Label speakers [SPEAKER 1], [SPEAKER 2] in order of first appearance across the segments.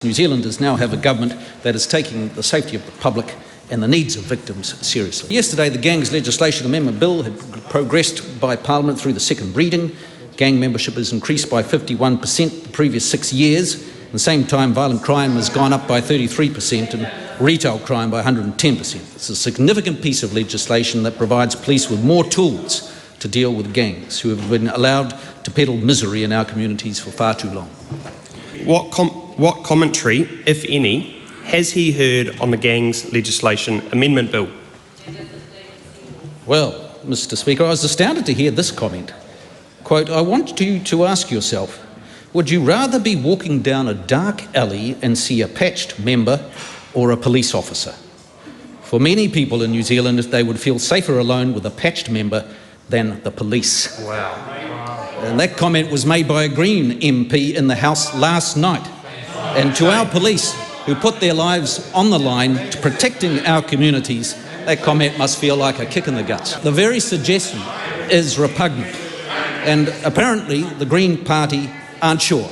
[SPEAKER 1] New Zealanders now have a government that is taking the safety of the public and the needs of victims seriously. Yesterday, the Gangs Legislation Amendment Bill had progressed by Parliament through the second reading. Gang membership has increased by 51% the previous 6 years. At the same time, violent crime has gone up by 33% and retail crime by 110%. It's a significant piece of legislation that provides police with more tools to deal with gangs who have been allowed to peddle misery in our communities for far too long.
[SPEAKER 2] What commentary, if any, has he heard on the Gangs Legislation Amendment Bill?
[SPEAKER 1] Well, Mr. Speaker, I was astounded to hear this comment. Quote, "I want you to ask yourself, would you rather be walking down a dark alley and see a patched member or a police officer? For many people in New Zealand, they would feel safer alone with a patched member than the police."
[SPEAKER 2] Wow.
[SPEAKER 1] And that comment was made by a Green MP in the House last night. And to our police, who put their lives on the line to protecting our communities, that comment must feel like a kick in the guts. The very suggestion is repugnant, and apparently the Green Party aren't sure.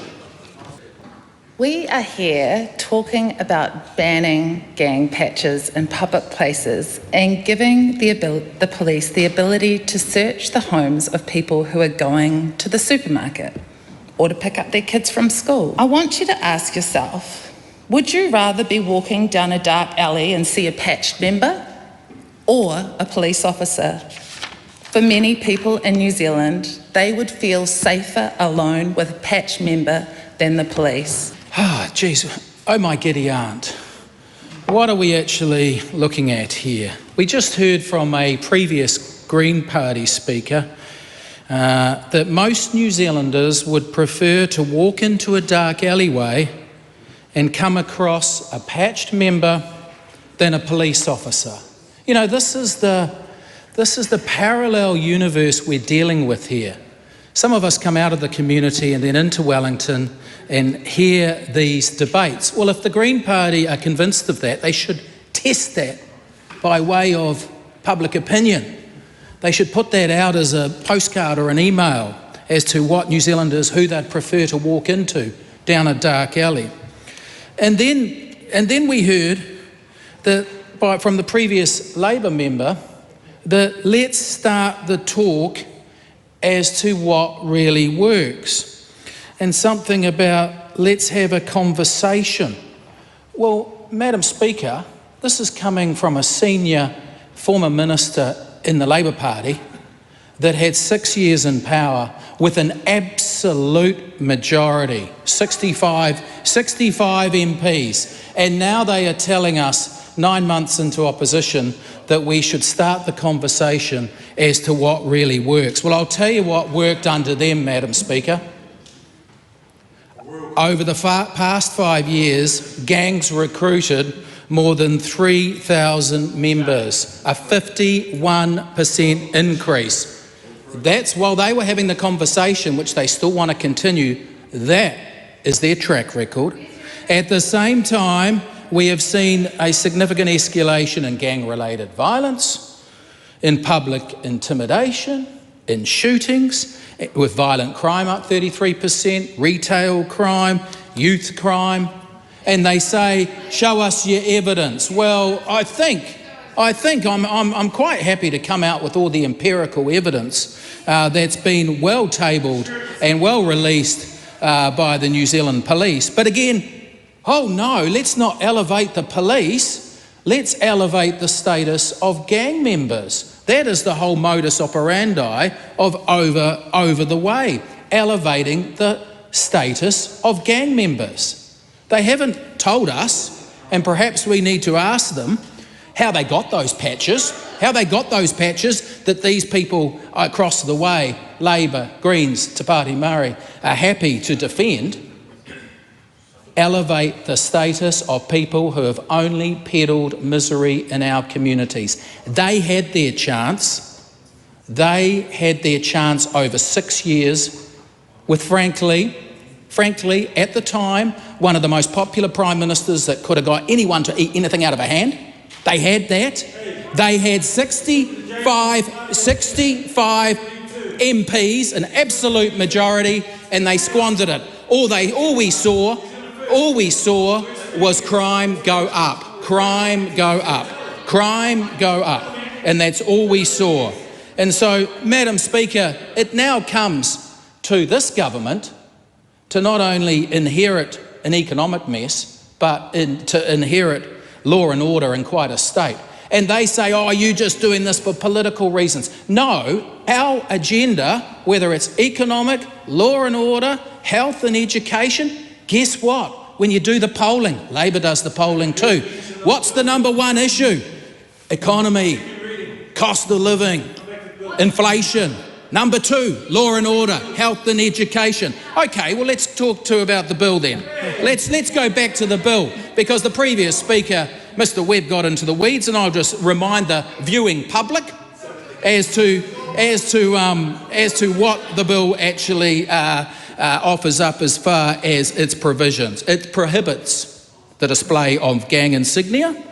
[SPEAKER 3] We are here talking about banning gang patches in public places and giving the police the ability to search the homes of people who are going to the supermarket or to pick up their kids from school. I want you to ask yourself, would you rather be walking down a dark alley and see a patched member or a police officer? For many people in New Zealand, they would feel safer alone with a patched member than the police.
[SPEAKER 4] Ah, geez, oh my giddy aunt. What are we actually looking at here? We just heard from a previous Green Party speaker that most New Zealanders would prefer to walk into a dark alleyway and come across a patched member than a police officer. You know, this is the parallel universe we're dealing with here. Some of us come out of the community and then into Wellington and hear these debates. Well, if the Green Party are convinced of that, they should test that by way of public opinion. They should put that out as a postcard or an email as to what New Zealanders, who they'd prefer to walk into down a dark alley. And then we heard that from the previous Labor member that let's start the talk as to what really works. And something about let's have a conversation. Well, Madam Speaker, this is coming from a senior former minister in the Labor Party that had 6 years in power with an absolute majority, 65 MPs. And now they are telling us 9 months into opposition that we should start the conversation as to what really works. Well, I'll tell you what worked under them, Madam Speaker. Over the past 5 years, gangs recruited more than 3,000 members, a 51% increase. That's while they were having the conversation, which they still want to continue. That is their track record. At the same time, we have seen a significant escalation in gang-related violence, in public intimidation, in shootings, with violent crime up 33%, retail crime, youth crime, and they say, show us your evidence. Well, I think I'm quite happy to come out with all the empirical evidence that's been well tabled and well released by the New Zealand Police. But again, oh no, let's not elevate the police, let's elevate the status of gang members. That is the whole modus operandi of over the way, elevating the status of gang members. They haven't told us, and perhaps we need to ask them, how they got those patches, that these people across the way, Labor, Greens, Te Pāti Māori, are happy to defend. Elevate the status of people who have only peddled misery in our communities. They had their chance. They had their chance over 6 years with, frankly, at the time, one of the most popular prime ministers that could have got anyone to eat anything out of a hand. They had that. They had 65 MPs, an absolute majority, and they squandered it. All we saw All we saw was crime go up, crime go up, crime go up, and that's all we saw. And so, Madam Speaker, it now comes to this government to not only inherit an economic mess, but to inherit law and order in quite a state. And they say, oh, you're just doing this for political reasons. No, our agenda, whether it's economic, law and order, health and education, guess what? When you do the polling, Labor does the polling too. What's the number one issue? Economy, cost of living, inflation. Number two, law and order, health and education. Okay, well, let's talk about the bill then. Let's go back to the bill, because the previous speaker, Mr. Webb, got into the weeds, and I'll just remind the viewing public as to what the bill actually offers up as far as its provisions. It prohibits the display of gang insignia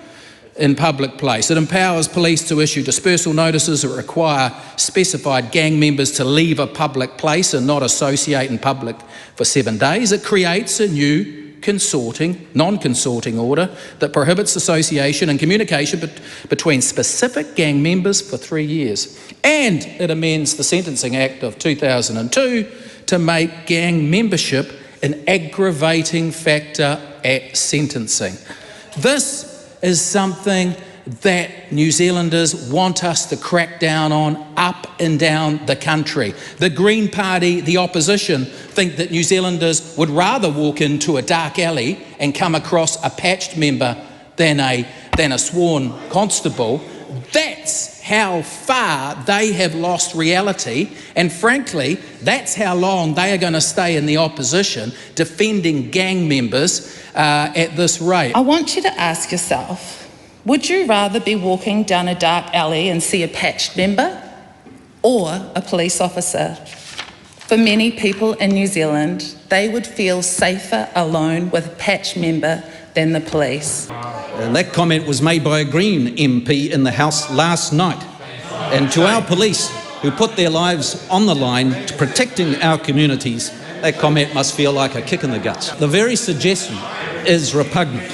[SPEAKER 4] in public place. It empowers police to issue dispersal notices that require specified gang members to leave a public place and not associate in public for 7 days. It creates a new non-consorting order that prohibits association and communication between specific gang members for 3 years. And it amends the Sentencing Act of 2002 to make gang membership an aggravating factor at sentencing. This is something that New Zealanders want us to crack down on up and down the country. The Green Party, the opposition, think that New Zealanders would rather walk into a dark alley and come across a patched member than a sworn constable. That's how far they have lost reality, and frankly, that's how long they are going to stay in the opposition defending gang members at this rate.
[SPEAKER 3] I want you to ask yourself, would you rather be walking down a dark alley and see a patched member or a police officer? For many people in New Zealand, they would feel safer alone with a patched member than the police.
[SPEAKER 1] And that comment was made by a Green MP in the House last night. And to our police, who put their lives on the line to protecting our communities, that comment must feel like a kick in the guts. The very suggestion is repugnant.